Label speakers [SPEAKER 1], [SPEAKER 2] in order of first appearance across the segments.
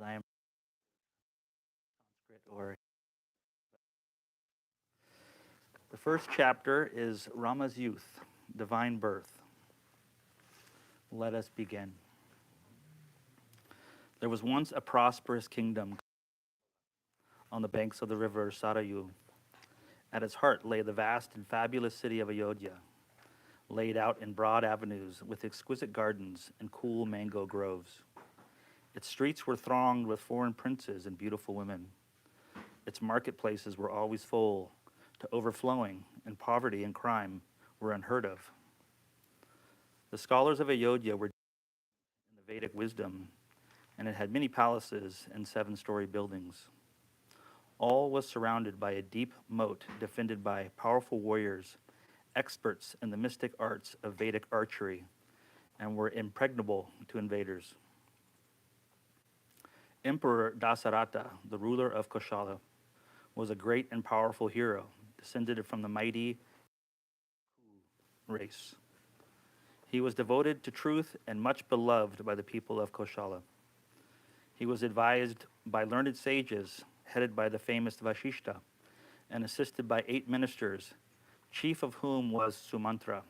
[SPEAKER 1] as I am Sanskrit or the first chapter is Rama's youth, divine birth. Let us begin. There was once a prosperous kingdom on the banks of the river Sarayu. At its heart lay the vast and fabulous city of Ayodhya, laid out in broad avenues with exquisite gardens and cool mango groves. Its streets were thronged with foreign princes and beautiful women. Its marketplaces were always full to overflowing, and poverty and crime were unheard of. The scholars of Ayodhya were in the Vedic wisdom, and it had many palaces and seven-story buildings. All was surrounded by a deep moat defended by powerful warriors, experts in the mystic arts of Vedic archery, and were impregnable to invaders. Emperor Dasaratha, the ruler of Koshala, was a great and powerful hero, descended from the mighty race. He was devoted to truth and much beloved by the people of Koshala. He was advised by learned sages, headed by the famous Vashishta, and assisted by 8 ministers, chief of whom was Sumantra.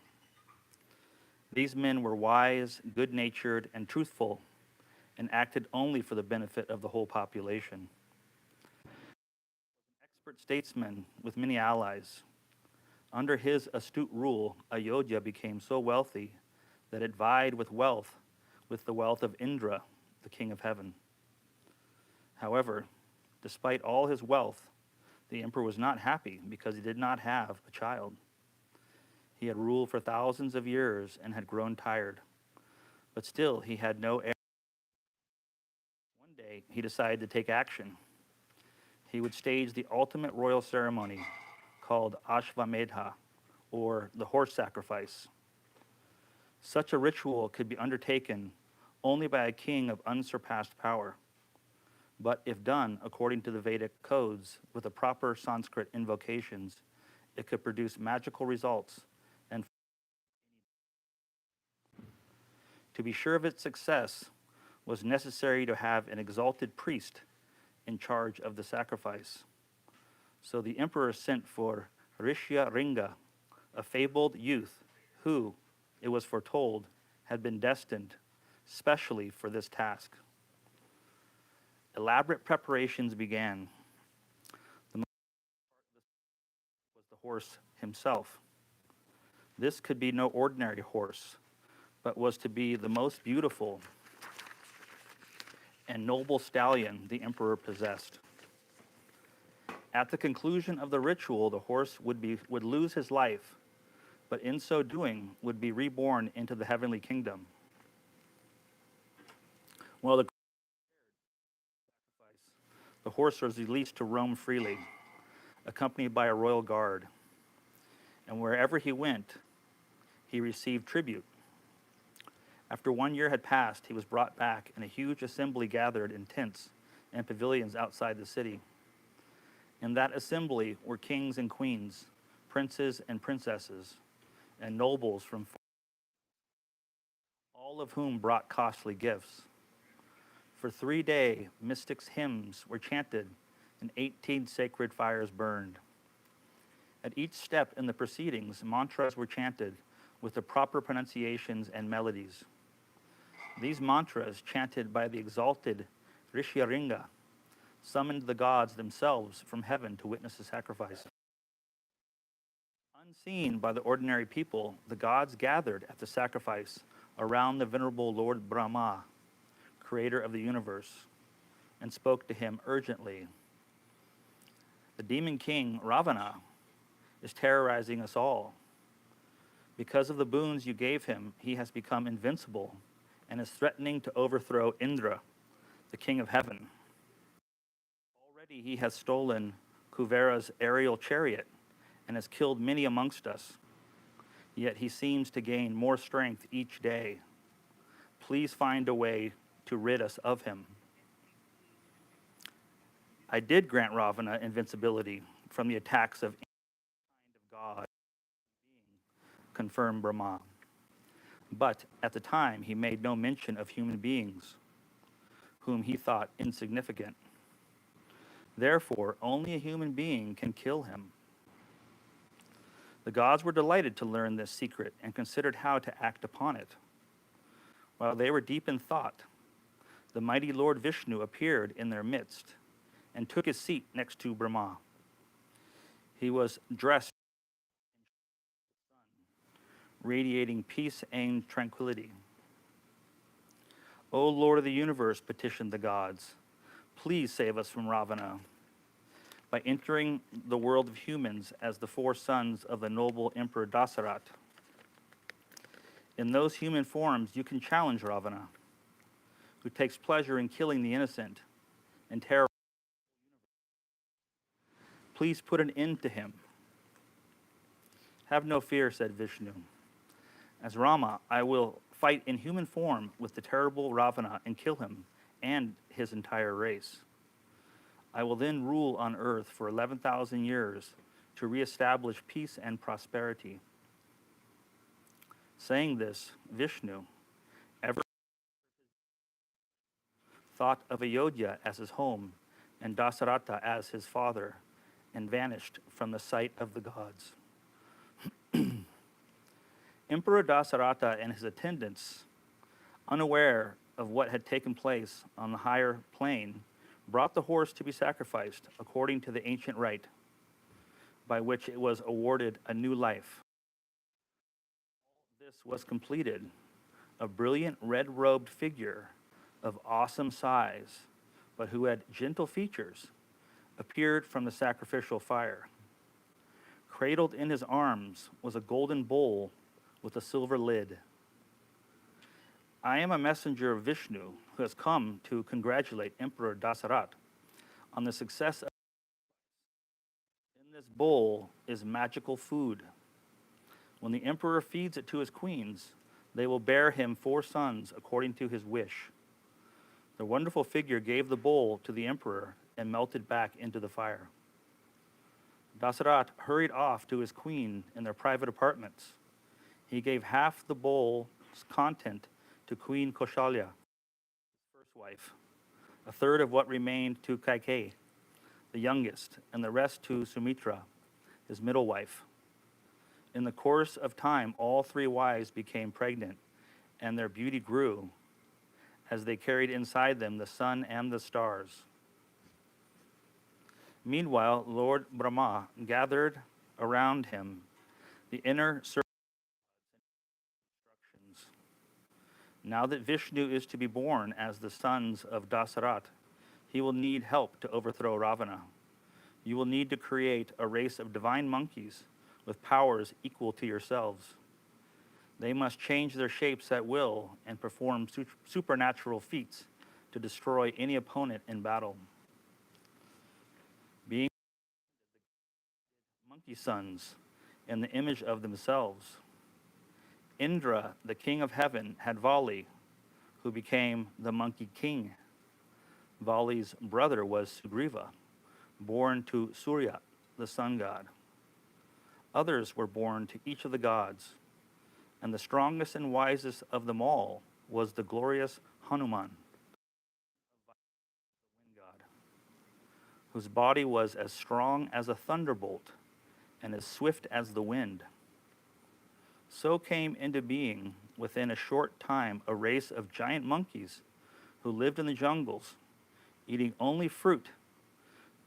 [SPEAKER 1] These men were wise, good-natured, and truthful, and acted only for the benefit of the whole population. Expert statesman with many allies. Under his astute rule, Ayodhya became so wealthy that it vied with the wealth of Indra, the king of heaven. However, despite all his wealth, the emperor was not happy because he did not have a child. He had ruled for thousands of years and had grown tired, but still he had no heir. One day, he decided to take action. He would stage the ultimate royal ceremony called Ashvamedha, or the horse sacrifice. Such a ritual could be undertaken only by a king of unsurpassed power. But if done according to the Vedic codes with the proper Sanskrit invocations, it could produce magical results. And to be sure of its success was necessary to have an exalted priest in charge of the sacrifice. So the emperor sent for Rishya a fabled youth who, it was foretold, had been destined specially for this task. Elaborate preparations began. The most was the horse himself. This could be no ordinary horse, but was to be the most beautiful and noble stallion the emperor possessed. At the conclusion of the ritual, the horse would lose his life, but in so doing would be reborn into the heavenly kingdom. Well, the horse was released to roam freely, accompanied by a royal guard. And wherever he went, he received tribute. After 1 year had passed, he was brought back, and a huge assembly gathered in tents and pavilions outside the city. In that assembly were kings and queens, princes and princesses, and nobles from all of whom brought costly gifts. For 3 days, mystics' hymns were chanted, and 18 sacred fires burned. At each step in the proceedings, mantras were chanted with the proper pronunciations and melodies. These mantras, chanted by the exalted Rishyaringa, summoned the gods themselves from heaven to witness the sacrifice. Unseen by the ordinary people, the gods gathered at the sacrifice around the venerable Lord Brahma, creator of the universe, and spoke to him urgently. The demon king Ravana is terrorizing us all. Because of the boons you gave him, he has become invincible and is threatening to overthrow Indra, the king of heaven. Already he has stolen Kuvera's aerial chariot and has killed many amongst us. Yet he seems to gain more strength each day. Please find a way to rid us of him. I did grant Ravana invincibility from the attacks of any kind of god, confirmed Brahma. But at the time, he made no mention of human beings. whom he thought insignificant. Therefore, only a human being can kill him. The gods were delighted to learn this secret and considered how to act upon it. While they were deep in thought, the mighty Lord Vishnu appeared in their midst and took his seat next to Brahma. He was dressed radiating peace and tranquility. O Lord of the universe, petitioned the gods, please save us from Ravana. By entering the world of humans as the four sons of the noble Emperor Dasarat. In those human forms, you can challenge Ravana, who takes pleasure in killing the innocent and terror. Please put an end to him. Have no fear, said Vishnu. As Rama, I will fight in human form with the terrible Ravana and kill him and his entire race. I will then rule on earth for 11,000 years to reestablish peace and prosperity. Saying this, Vishnu ever thought of Ayodhya as his home and Dasarata as his father, and vanished from the sight of the gods. Emperor Dasarata and his attendants, unaware of what had taken place on the higher plane, brought the horse to be sacrificed according to the ancient rite, by which it was awarded a new life. This was completed. A brilliant red-robed figure of awesome size, but who had gentle features, appeared from the sacrificial fire. Cradled in his arms was a golden bowl with a silver lid. I am a messenger of Vishnu who has come to congratulate Emperor Dasarat on the success of. In this bowl is magical food. When the emperor feeds it to his queens, they will bear him 4 sons according to his wish. The wonderful figure gave the bowl to the emperor and melted back into the fire. Dasarat hurried off to his queen in their private apartments. He gave half the bowl's content to Queen Kaushalya, his first wife, a third of what remained to Kaikeyi, the youngest, and the rest to Sumitra, his middle wife. In the course of time, all 3 wives became pregnant, and their beauty grew as they carried inside them the sun and the stars. Meanwhile, Lord Brahma gathered around him the inner circle of instructions. Now that Vishnu is to be born as the sons of Dasarat, he will need help to overthrow Ravana. You will need to create a race of divine monkeys with powers equal to yourselves. They must change their shapes at will and perform supernatural feats to destroy any opponent in battle. Being monkey sons in the image of themselves, Indra, the king of heaven, had Vali, who became the monkey king. Vali's brother was Sugriva, born to Surya, the sun god. Others were born to each of the gods, and the strongest and wisest of them all was the glorious Hanuman, the wind god, whose body was as strong as a thunderbolt and as swift as the wind. So came into being within a short time a race of giant monkeys who lived in the jungles, eating only fruit,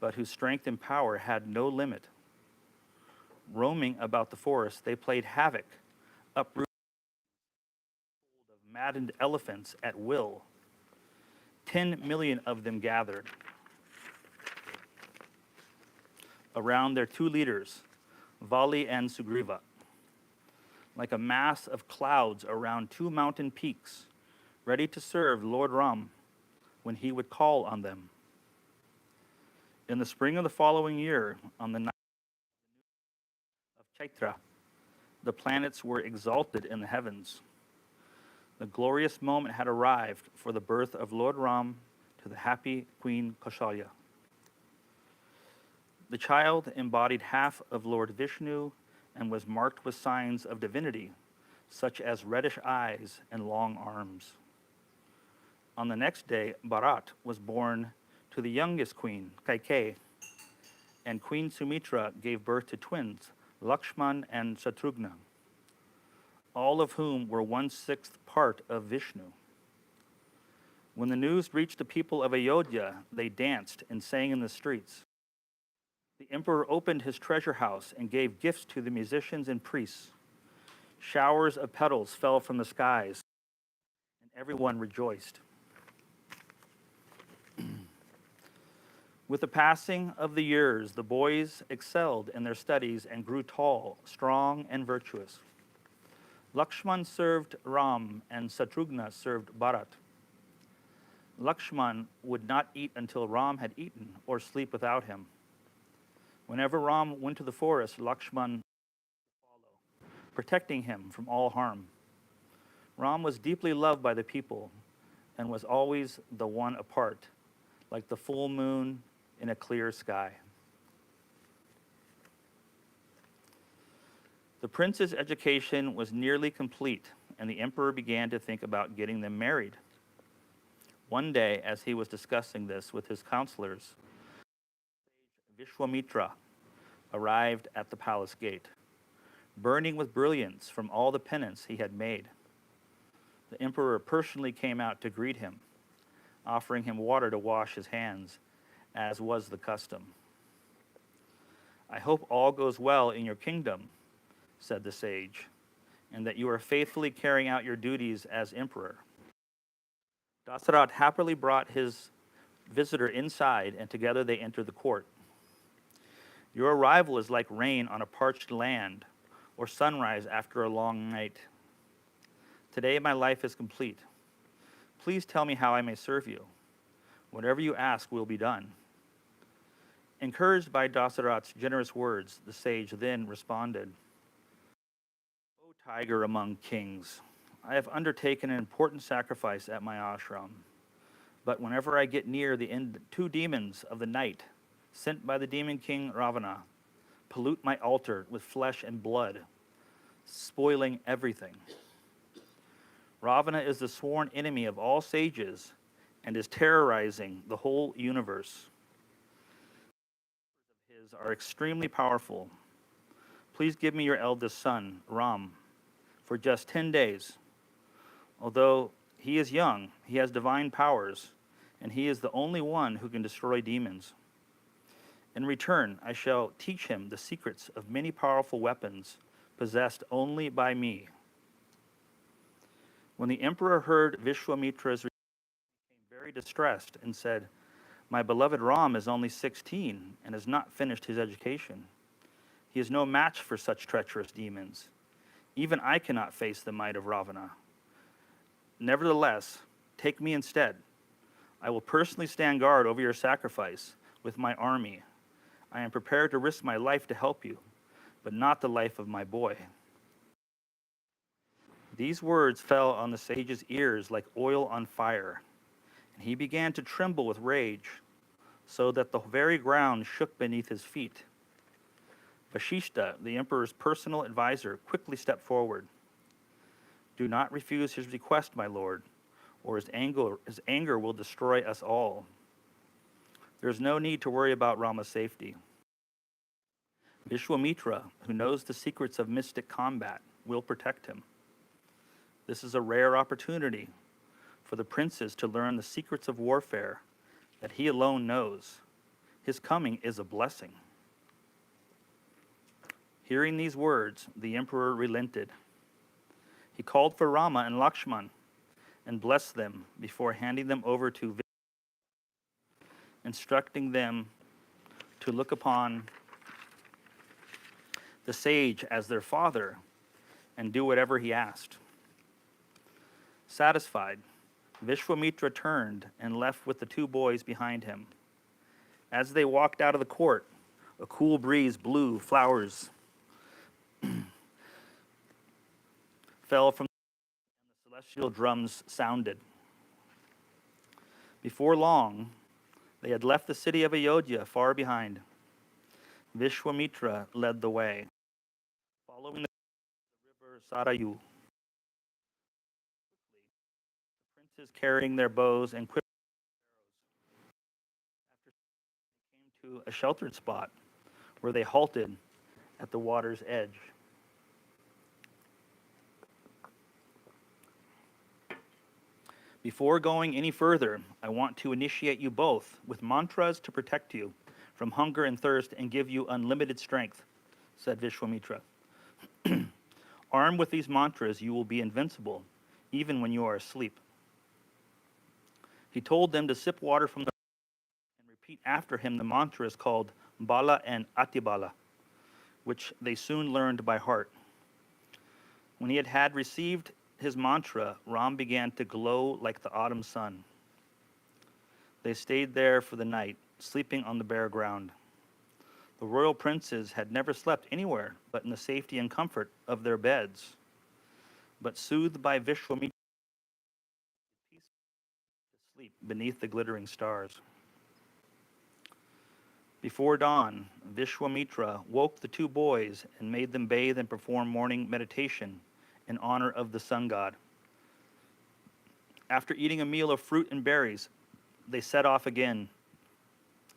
[SPEAKER 1] but whose strength and power had no limit. Roaming about the forest, they played havoc, uprooting of maddened elephants at will. 10 million of them gathered around their 2 leaders, Vali and Sugriva, like a mass of clouds around 2 mountain peaks, ready to serve Lord Ram when he would call on them. In the spring of the following year, on the night of Chaitra, the planets were exalted in the heavens. The glorious moment had arrived for the birth of Lord Ram to the happy Queen Kaushalya. The child embodied half of Lord Vishnu and was marked with signs of divinity, such as reddish eyes and long arms. On the next day, Bharat was born to the youngest queen, Kaikeyi, and Queen Sumitra gave birth to twins, Lakshman and Shatrughna, all of whom were 1/6 part of Vishnu. When the news reached the people of Ayodhya, they danced and sang in the streets. The emperor opened his treasure house and gave gifts to the musicians and priests. Showers of petals fell from the skies, and everyone rejoiced. With the passing of the years, the boys excelled in their studies and grew tall, strong, and virtuous. Lakshman served Ram, and Shatrughna served Bharat. Lakshman would not eat until Ram had eaten, or sleep without him. Whenever Ram went to the forest, Lakshman followed, protecting him from all harm. Ram was deeply loved by the people and was always the one apart, like the full moon in a clear sky. The prince's education was nearly complete, and the emperor began to think about getting them married. One day, as he was discussing this with his counselors, Vishwamitra arrived at the palace gate, burning with brilliance from all the penance he had made. The emperor personally came out to greet him, offering him water to wash his hands, as was the custom. "I hope all goes well in your kingdom," said the sage, "and that you are faithfully carrying out your duties as emperor." Dasarat happily brought his visitor inside, and together they entered the court. "Your arrival is like rain on a parched land, or sunrise after a long night. Today my life is complete. Please tell me how I may serve you. Whatever you ask will be done." Encouraged by Dasarat's generous words, the sage then responded, "O tiger among kings, I have undertaken an important sacrifice at my ashram. But whenever I get near the end, 2 demons of the night, sent by the demon king Ravana, pollute my altar with flesh and blood, spoiling everything. Ravana is the sworn enemy of all sages and is terrorizing the whole universe. His are extremely powerful. Please give me your eldest son, Ram, for just 10 days. Although he is young, he has divine powers, and he is the only one who can destroy demons. In return, I shall teach him the secrets of many powerful weapons possessed only by me." When the emperor heard Vishwamitra's request, he became very distressed and said, "My beloved Ram is only 16 and has not finished his education. He is no match for such treacherous demons. Even I cannot face the might of Ravana. Nevertheless, take me instead. I will personally stand guard over your sacrifice with my army. I am prepared to risk my life to help you, but not the life of my boy." These words fell on the sage's ears like oil on fire, and he began to tremble with rage, so that the very ground shook beneath his feet. Vashishta, the emperor's personal advisor, quickly stepped forward. "Do not refuse his request, my lord, or his anger will destroy us all. There is no need to worry about Rama's safety. Vishwamitra, who knows the secrets of mystic combat, will protect him. This is a rare opportunity for the princes to learn the secrets of warfare that he alone knows. His coming is a blessing." Hearing these words, the emperor relented. He called for Rama and Lakshman and blessed them before handing them over to Vishnu, instructing them to look upon the sage as their father and do whatever he asked. Satisfied, Vishwamitra turned and left with the 2 boys behind him. As they walked out of the court, a cool breeze blew, flowers fell from and the celestial drums sounded. Before long, they had left the city of Ayodhya far behind. Vishwamitra led the way, following the river Sarayu. The princes carrying their bows and quivers. After they came to a sheltered spot where they halted at the water's edge. Before going any further, I want to initiate you both with mantras to protect you from hunger and thirst and give you unlimited strength, said Vishwamitra. Armed with these mantras, you will be invincible, even when you are asleep. He told them to sip water from the and repeat after him the mantras called Bala and Atibala, which they soon learned by heart. When he had received his mantra, Ram began to glow like the autumn sun. They stayed there for the night, sleeping on the bare ground. The royal princes had never slept anywhere but in the safety and comfort of their beds. But soothed by Vishwamitra, peaceful to sleep beneath the glittering stars. Before dawn, Vishwamitra woke the two boys and made them bathe and perform morning meditation in honor of the sun god. After eating a meal of fruit and berries, they set off again,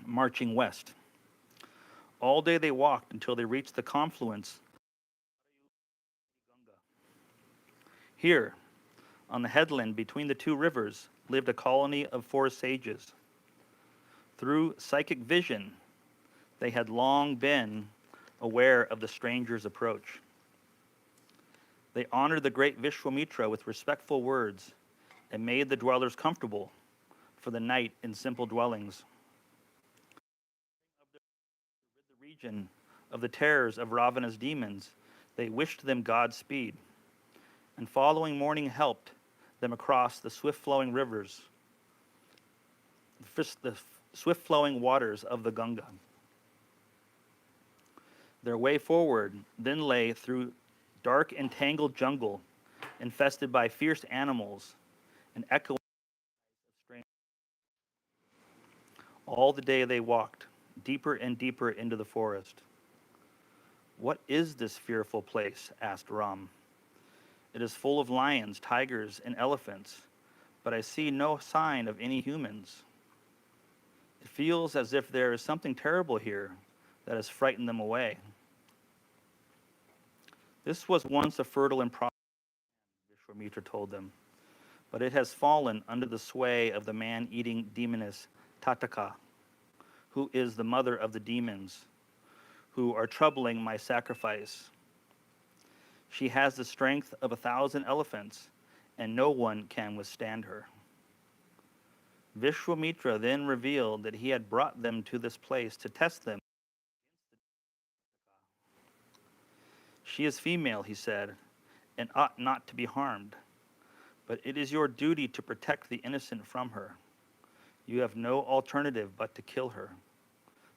[SPEAKER 1] marching west. All day they walked until they reached the confluence. Here, on the headland between the two rivers, lived a colony of forest sages. Through psychic vision, they had long been aware of the stranger's approach. They honored the great Vishwamitra with respectful words and made the dwellers comfortable for the night in simple dwellings. Rid the region of the terrors of Ravana's demons, they wished them Godspeed, and following morning helped them across the swift-flowing rivers, the swift-flowing waters of the Ganga. Their way forward then lay through dark and tangled jungle, infested by fierce animals and echoing of strange. All the day they walked, deeper and deeper into the forest. What is this fearful place? Asked Ram. It is full of lions, tigers, and elephants, but I see no sign of any humans. It feels as if there is something terrible here that has frightened them away. This was once a fertile and prosperous land, Vishwamitra told them, but it has fallen under the sway of the man-eating demoness Tataka, who is the mother of the demons, who are troubling my sacrifice. She has the strength of 1,000 elephants, and no one can withstand her. Vishwamitra then revealed that he had brought them to this place to test them. She is female, he said, and ought not to be harmed, but it is your duty to protect the innocent from her. You have no alternative but to kill her.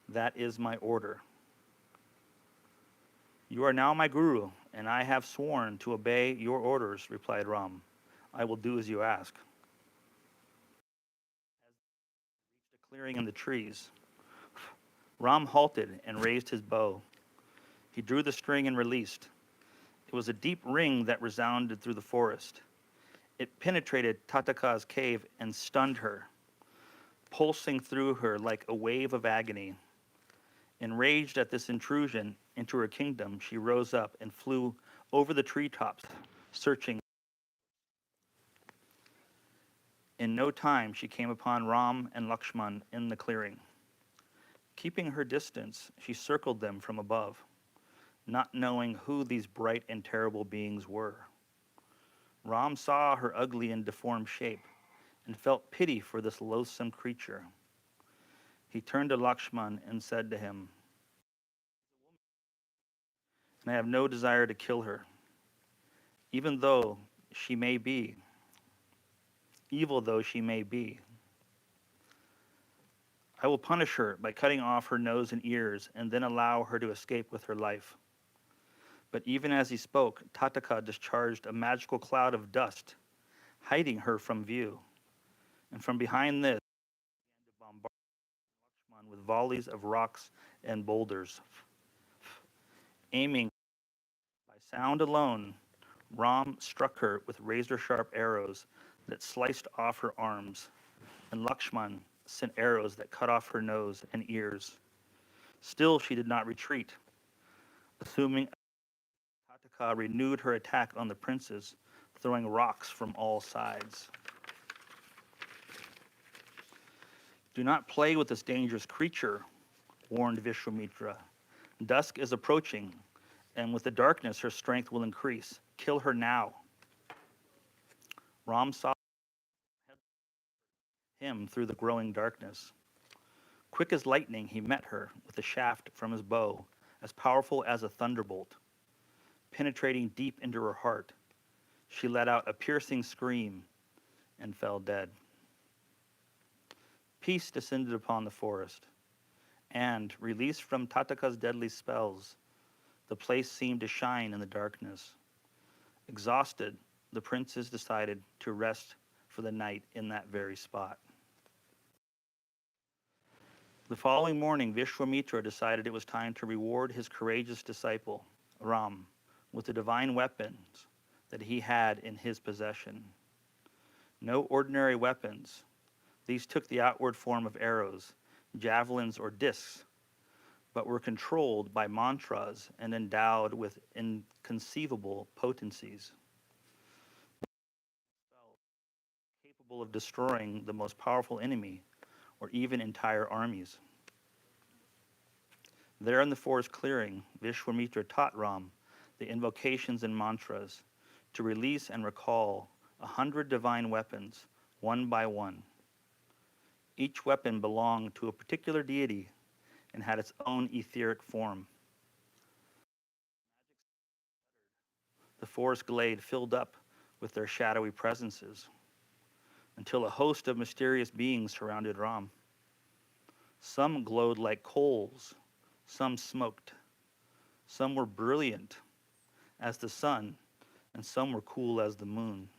[SPEAKER 1] That is my order. You are now my guru, and I have sworn to obey your orders, replied Ram. I will do as you ask. As they reached a clearing in the trees, Ram halted and raised his bow. He drew the string and released. It was a deep ring that resounded through the forest. It penetrated Tataka's cave and stunned her, pulsing through her like a wave of agony. Enraged at this intrusion into her kingdom, she rose up and flew over the treetops, searching. In no time, she came upon Ram and Lakshman in the clearing. Keeping her distance, she circled them from above, not knowing who these bright and terrible beings were. Ram saw her ugly and deformed shape and felt pity for this loathsome creature. He turned to Lakshman and said to him, and I have no desire to kill her, even though she may be, evil though she may be. I will punish her by cutting off her nose and ears and then allow her to escape with her life. But even as he spoke, Tataka discharged a magical cloud of dust, hiding her from view. And from behind this, he began to bombard Lakshman with volleys of rocks and boulders. Aiming by sound alone, Ram struck her with razor-sharp arrows that sliced off her arms, and Lakshman sent arrows that cut off her nose and ears. Still she did not retreat. Assuming Tataka renewed her attack on the princes, throwing rocks from all sides. Do not play with this dangerous creature, warned Vishwamitra. Dusk is approaching, and with the darkness her strength will increase. Kill her now. Ram saw him through the growing darkness. Quick as lightning, he met her with a shaft from his bow, as powerful as a thunderbolt. Penetrating deep into her heart, she let out a piercing scream and fell dead. Peace descended upon the forest, and, released from Tataka's deadly spells, the place seemed to shine in the darkness. Exhausted, the princes decided to rest for the night in that very spot. The following morning, Vishwamitra decided it was time to reward his courageous disciple, Ram, with the divine weapons that he had in his possession. No ordinary weapons. These took the outward form of arrows, javelins, or discs, but were controlled by mantras and endowed with inconceivable potencies, capable of destroying the most powerful enemy or even entire armies. There in the forest clearing, Vishwamitra taught Ram the invocations and mantras to release and recall 100 divine weapons, one by one. Each weapon belonged to a particular deity and had its own etheric form. The forest glade filled up with their shadowy presences until a host of mysterious beings surrounded Ram. Some glowed like coals, some smoked, some were brilliant as the sun, and some were cool as the moon.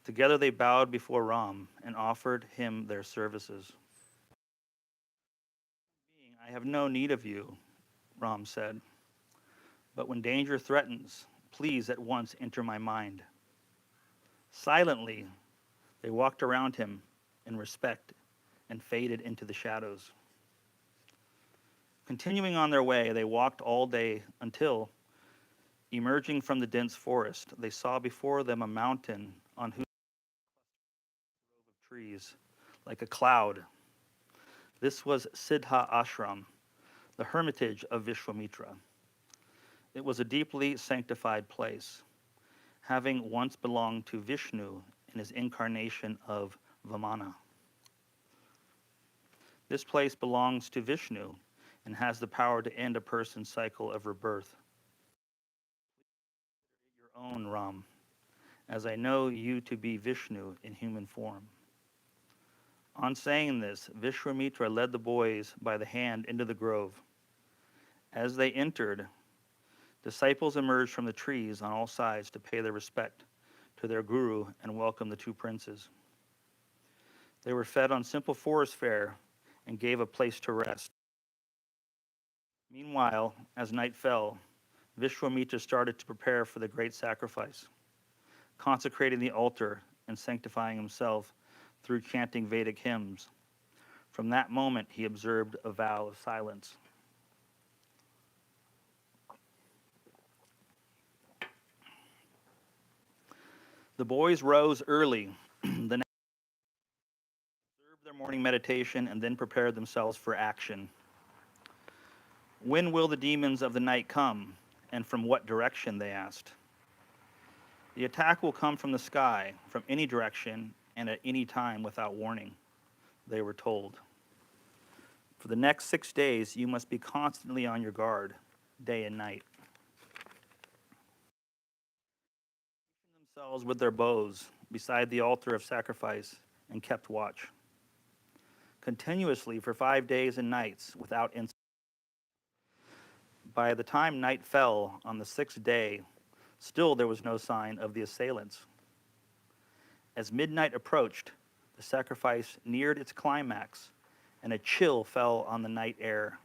[SPEAKER 1] Together they bowed before Ram and offered him their services. I have no need of you, Ram said, but when danger threatens, please at once enter my mind. Silently, they walked around him in respect and faded into the shadows. Continuing on their way, they walked all day until, emerging from the dense forest, they saw before them a mountain on whose grove of trees, like a cloud. This was Siddha Ashram, the hermitage of Vishwamitra. It was a deeply sanctified place, having once belonged to Vishnu in his incarnation of Vamana. This place belongs to Vishnu and has the power to end a person's cycle of rebirth. Your own, Ram, as I know you to be Vishnu in human form. On saying this, Vishwamitra led the boys by the hand into the grove. As they entered, disciples emerged from the trees on all sides to pay their respect to their guru and welcome the two princes. They were fed on simple forest fare and gave a place to rest. Meanwhile, as night fell, Vishwamitra started to prepare for the great sacrifice, consecrating the altar and sanctifying himself through chanting Vedic hymns. From that moment, he observed a vow of silence. The boys rose early, the next observed their morning meditation, and then prepared themselves for action. When will the demons of the night come, and from what direction, they asked. The attack will come from the sky, from any direction, and at any time without warning, they were told. For the next 6 days, you must be constantly on your guard, day and night. Themselves with their bows beside the altar of sacrifice and kept watch. Continuously for 5 days and nights without incident. By the time night fell on the 6th day, still there was no sign of the assailants. As midnight approached, the sacrifice neared its climax, and a chill fell on the night air.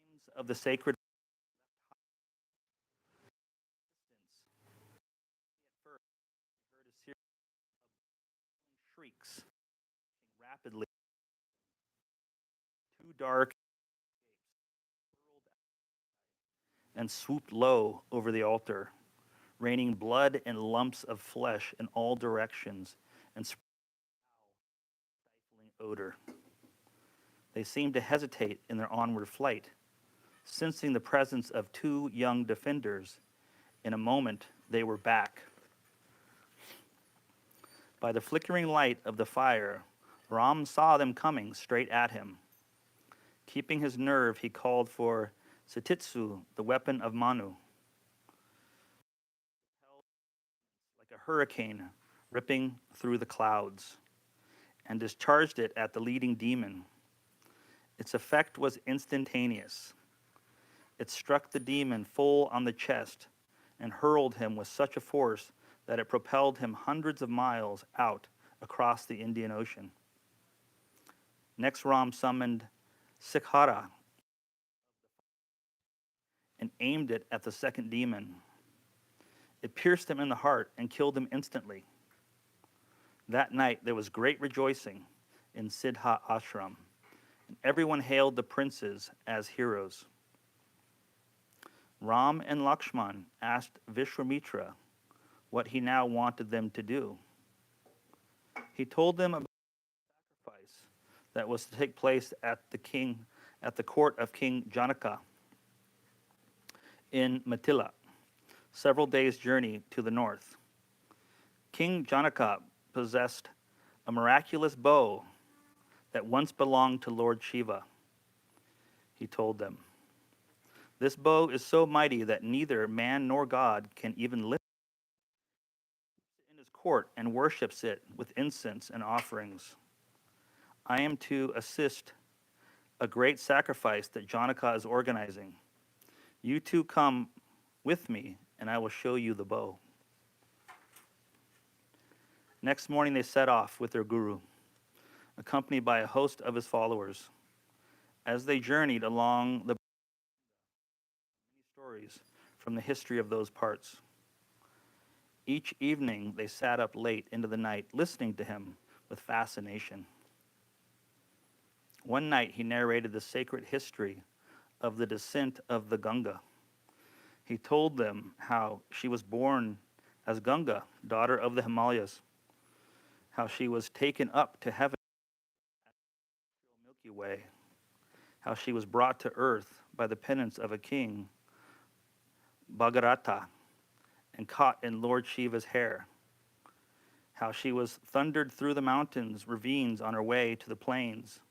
[SPEAKER 1] Flames of the sacred dark and swooped low over the altar, raining blood and lumps of flesh in all directions and stifling odor. They seemed to hesitate in their onward flight, sensing the presence of two young defenders. In a moment, they were back. By the flickering light of the fire, Ram saw them coming straight at him. Keeping his nerve, he called for Satitsu, the weapon of Manu, like a hurricane ripping through the clouds, and discharged it at the leading demon. Its effect was instantaneous. It struck the demon full on the chest and hurled him with such a force that it propelled him hundreds of miles out across the Indian Ocean. Next, Ram summoned Sikhara and aimed it at the second demon. It pierced him in the heart and killed him instantly. That night there was great rejoicing in Siddha Ashram, and everyone hailed the princes as heroes. Ram and Lakshman asked Vishwamitra what he now wanted them to do. He told them about the sacrifice that was to take place at the court of King Janaka in Mithila, several days' journey to the north. King Janaka possessed a miraculous bow that once belonged to Lord Shiva. He told them, "This bow is so mighty that neither man nor God can even lift it in his court and worships it with incense and offerings. I am to assist a great sacrifice that Janaka is organizing. You two come with me, and I will show you the bow." Next morning, they set off with their guru, accompanied by a host of his followers. As they journeyed along the many stories from the history of those parts. Each evening, they sat up late into the night, listening to him with fascination. One night, he narrated the sacred history of the descent of the Ganga. He told them how she was born as Ganga, daughter of the Himalayas, how she was taken up to heaven at the Milky Way, how she was brought to earth by the penance of a king, Bhagirata, and caught in Lord Shiva's hair, how she was thundered through the mountains, ravines on her way to the plains,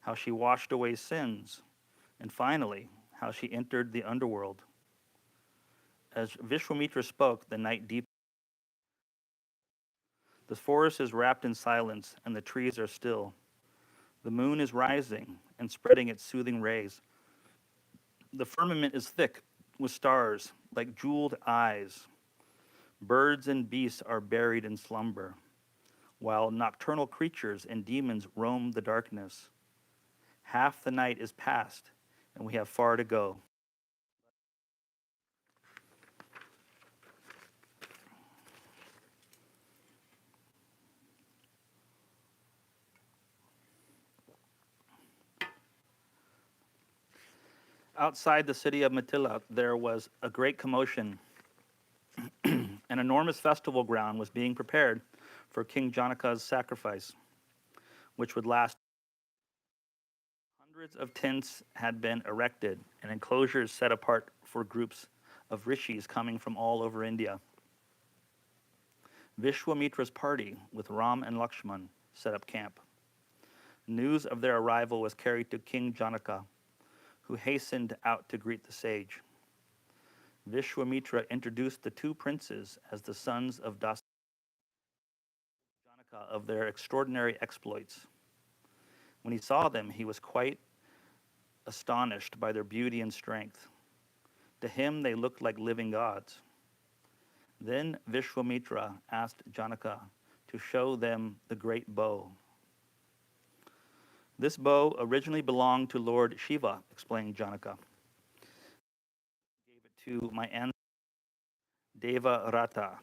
[SPEAKER 1] how she washed away sins, and finally, how she entered the underworld. As Vishwamitra spoke, the night deepened. The forest is wrapped in silence, and the trees are still. The moon is rising and spreading its soothing rays. The firmament is thick with stars like jeweled eyes. Birds and beasts are buried in slumber, while nocturnal creatures and demons roam the darkness. Half the night is past, and we have far to go. Outside the city of Mithila, there was a great commotion. An enormous festival ground was being prepared for King Janaka's sacrifice, which would last. Hundreds of tents had been erected and enclosures set apart for groups of rishis coming from all over India. Vishwamitra's party with Ram and Lakshman set up camp. News of their arrival was carried to King Janaka, who hastened out to greet the sage. Vishwamitra introduced the two princes as the sons of Janaka of their extraordinary exploits. When he saw them, he was quite astonished by their beauty and strength. To him, they looked like living gods. Then Vishwamitra asked Janaka to show them the great bow. This bow originally belonged to Lord Shiva, explained Janaka. I gave it to my ancestor Devarata.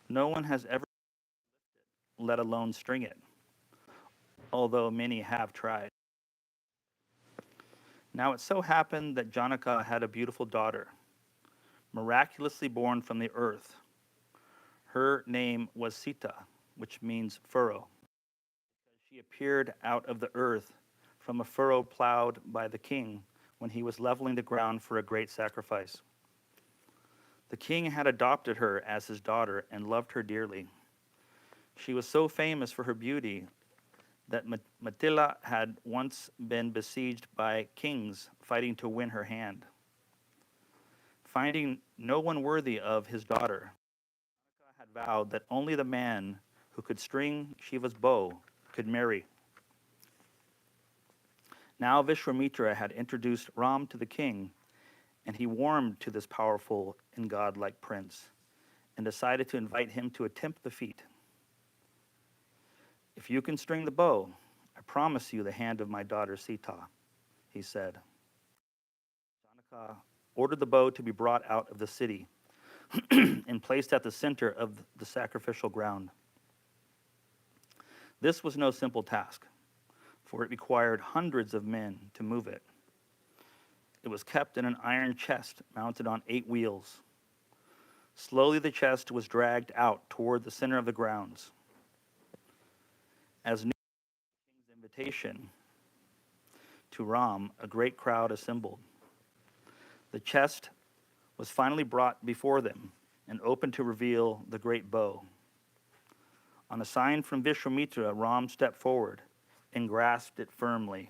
[SPEAKER 1] No one has ever, let alone string it. although many have tried. Now it so happened that Janaka had a beautiful daughter, miraculously born from the earth. Her name was Sita, which means furrow. She appeared out of the earth from a furrow plowed by the king when he was leveling the ground for a great sacrifice. The king had adopted her as his daughter and loved her dearly. She was so famous for her beauty that Matila had once been besieged by kings fighting to win her hand. Finding no one worthy of his daughter, Janaka had vowed that only the man who could string Shiva's bow could marry. Now Vishwamitra had introduced Ram to the king, and he warmed to this powerful and godlike prince and decided to invite him to attempt the feat. If you can string the bow, I promise you the hand of my daughter Sita, he said. Janaka ordered the bow to be brought out of the city and placed at the center of the sacrificial ground. This was no simple task, for it required hundreds of men to move it. It was kept in an iron chest mounted on 8 wheels. Slowly the chest was dragged out toward the center of the grounds. As news of the king's invitation to Ram, a great crowd assembled. The chest was finally brought before them and opened to reveal the great bow. On a sign from Vishwamitra, Ram stepped forward and grasped it firmly.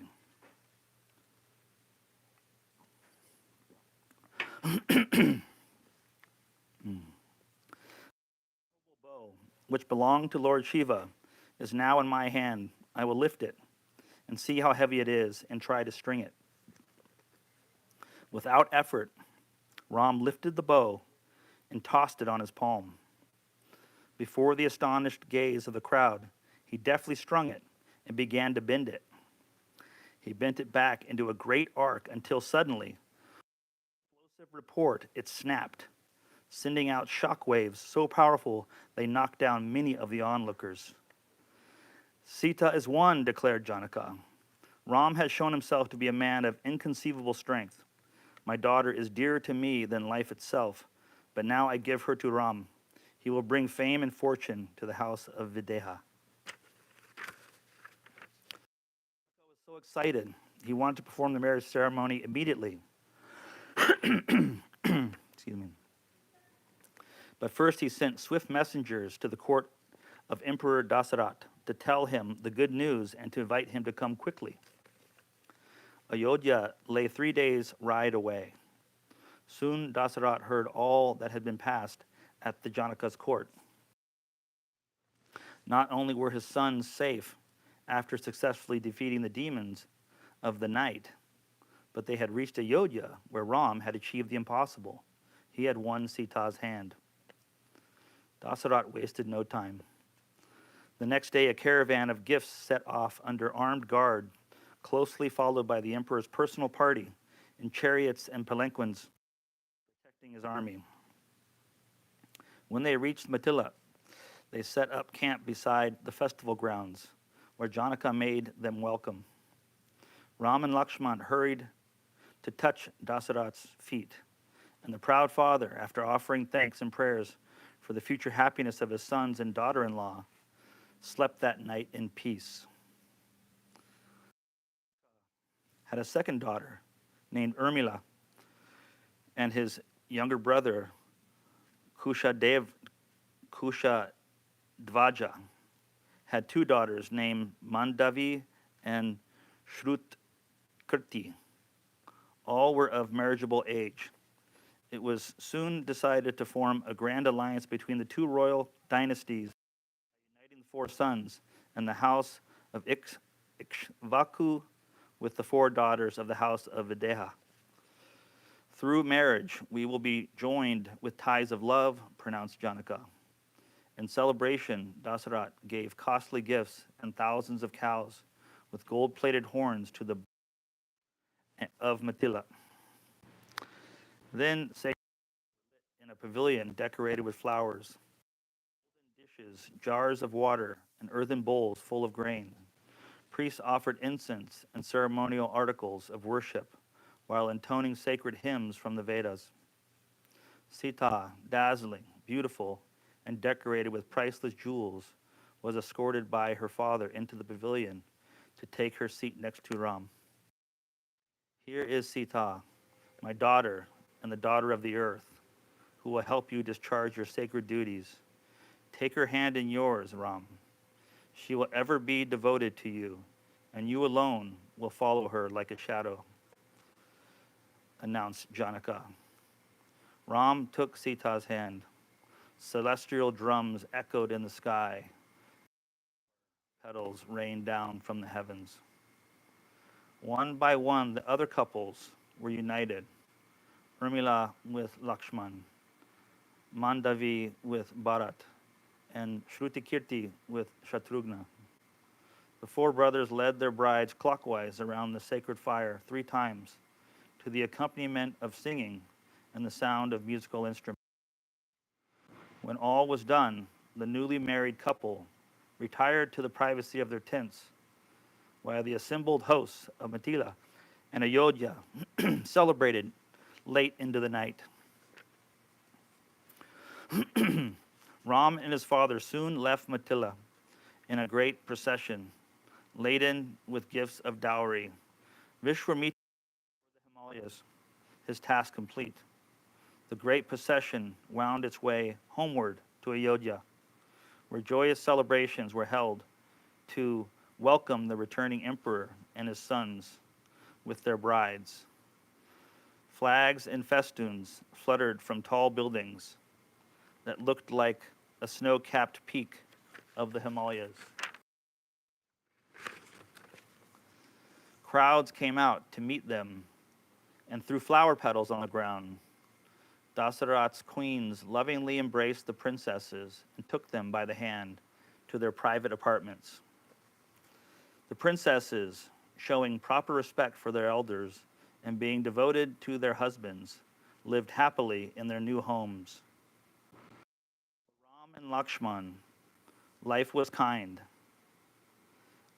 [SPEAKER 1] Bow, which belonged to Lord Shiva, is now in my hand. I will lift it and see how heavy it is and try to string it. Without effort, Ram lifted the bow and tossed it on his palm. Before the astonished gaze of the crowd, he deftly strung it and began to bend it. He bent it back into a great arc until suddenly, with an explosive report, it snapped, sending out shock waves so powerful they knocked down many of the onlookers. Sita is won, declared Janaka. Ram has shown himself to be a man of inconceivable strength. My daughter is dearer to me than life itself, but now I give her to Ram. He will bring fame and fortune to the house of Videha. Janaka was so excited, he wanted to perform the marriage ceremony immediately. Excuse me. But first he sent swift messengers to the court of Emperor Dasarat to tell him the good news and to invite him to come quickly. Ayodhya lay 3 days' ride away. Soon Dasarat heard all that had been passed at the Janaka's court. Not only were his sons safe after successfully defeating the demons of the night, but they had reached Ayodhya, where Ram had achieved the impossible. He had won Sita's hand. Dasarat wasted no time. The next day, a caravan of gifts set off under armed guard, closely followed by the emperor's personal party in chariots and palanquins, protecting his army. When they reached Matila, they set up camp beside the festival grounds, where Janaka made them welcome. Ram and Lakshman hurried to touch Dasarat's feet, and the proud father, after offering thanks and prayers for the future happiness of his sons and daughter-in-law, slept that night in peace. Had a second daughter named Urmila, and his younger brother Kushadvaja had 2 daughters named Mandavi and Shrutkirti. All were of marriageable age. It was soon decided to form a grand alliance between the 2 royal dynasties, uniting the 4 sons and the house of Ikshvaku with the 4 daughters of the house of Videha. Through marriage, we will be joined with ties of love, pronounced Janaka. In celebration, Dasarat gave costly gifts and thousands of cows with gold-plated horns to the of Matila. Then in a pavilion decorated with flowers, golden dishes, jars of water, and earthen bowls full of grain. Priests offered incense and ceremonial articles of worship while intoning sacred hymns from the Vedas. Sita, dazzling, beautiful, and decorated with priceless jewels, was escorted by her father into the pavilion to take her seat next to Ram. Here is Sita, my daughter and the daughter of the earth, who will help you discharge your sacred duties. Take her hand in yours, Ram. She will ever be devoted to you, and you alone will follow her like a shadow, announced Janaka. Ram took Sita's hand. Celestial drums echoed in the sky. Petals rained down from the heavens. One by one, the other couples were united. Urmila with Lakshman, Mandavi with Bharat, and Shrutikirti with Shatrughna. The four brothers led their brides clockwise around the sacred fire 3 times to the accompaniment of singing and the sound of musical instruments. When all was done, the newly married couple retired to the privacy of their tents, while the assembled hosts of Mithila and Ayodhya celebrated late into the night. Ram and his father soon left Mithila in a great procession, laden with gifts of dowry. Vishwamitra the Himalayas, his task complete. The great procession wound its way homeward to Ayodhya, where joyous celebrations were held to welcome the returning emperor and his sons with their brides. Flags and festoons fluttered from tall buildings that looked like a snow-capped peak of the Himalayas. Crowds came out to meet them and threw flower petals on the ground. Dasarath's queens lovingly embraced the princesses and took them by the hand to their private apartments. The princesses, showing proper respect for their elders and being devoted to their husbands, lived happily in their new homes. For Ram and Lakshman, life was kind.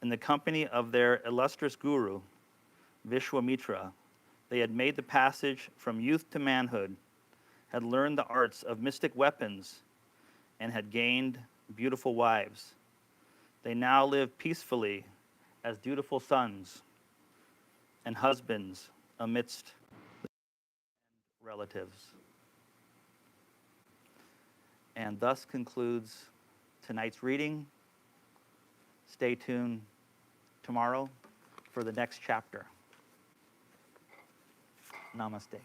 [SPEAKER 1] In the company of their illustrious guru, Vishwamitra, they had made the passage from youth to manhood, had learned the arts of mystic weapons, and had gained beautiful wives. They now lived peacefully as dutiful sons and husbands amidst relatives. And thus concludes tonight's reading. Stay tuned tomorrow for the next chapter. Namaste.